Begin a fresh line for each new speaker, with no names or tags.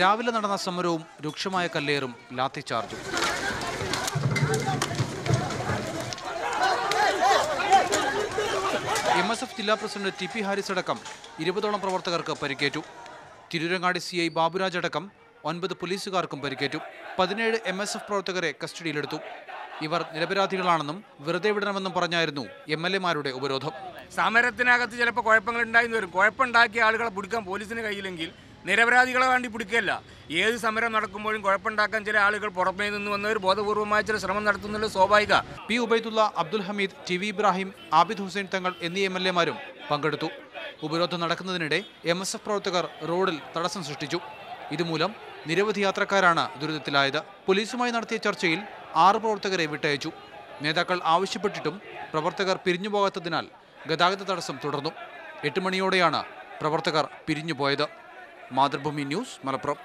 രാവിലെ നടന്ന സമരവും രൂക്ഷമായ കല്ലേറും ലാത്തിചാർജും. MSF ജില്ലാ പ്രസിഡന്റ് TP ഹാരിസ് അടക്കം 20ഓളം പ്രവർത്തകർക്ക് പരിക്കേറ്റു. തിരൂരങ്ങാടി CI ബാബുരാജ് അടക്കം 9 പോലീസുകാർക്കും പരിക്കേറ്റു. 17 MSF പ്രവർത്തകരെ കസ്റ്റഡിയിലെടുത്തു. ഇവർ നിരപരാധികളാണെന്നും വെറുതെ വിടണമെന്നും പറഞ്ഞായിരുന്നു MLA-മാരുടെ ഉപരോധം.
സമരത്തിനകത്ത് ചിലപ്പോൾ കുഴപ്പങ്ങൾ ഉണ്ടായി വരും. കുഴപ്പമുണ്ടാക്കിയ ആളുകളെ പിടിക്കാൻ പോലീസിന് കഴിയില്ലെങ്കിൽ നിരപരാധികളെ വേണ്ടി പിടിക്കുകയല്ല. ഏത് സമരം നടക്കുമ്പോഴും കുഴപ്പമുണ്ടാക്കാൻ ചില ആളുകൾ പുറമേ നിന്ന് വന്നവർ ബോധപൂർവമായ ചില ശ്രമം നടത്തുന്നത് സ്വാഭാവിക.
P. ഉബൈദുള്ള, അബ്ദുൽ ഹമീദ്, TV ഇബ്രാഹിം, ആബിദ് ഹുസൈൻ തങ്ങൾ എന്നീ MLA-മാരും പങ്കെടുത്തു. ഉപരോധം നടക്കുന്നതിനിടെ MSF പ്രവർത്തകർ റോഡിൽ തടസ്സം സൃഷ്ടിച്ചു. ഇതുമൂലം നിരവധി യാത്രക്കാരാണ് ദുരിതത്തിലായത്. പോലീസുമായി നടത്തിയ ചർച്ചയിൽ 6 പ്രവർത്തകരെ വിട്ടയച്ചു. നേതാക്കൾ ആവശ്യപ്പെട്ടിട്ടും പ്രവർത്തകർ പിരിഞ്ഞുപോകാത്തതിനാൽ ഗതാഗത തടസ്സം തുടർന്നു. 8 മണിയോടെയാണ് പ്രവർത്തകർ പിരിഞ്ഞുപോയത്. മാതൃഭൂമി ന്യൂസ്, മലപ്പുറം.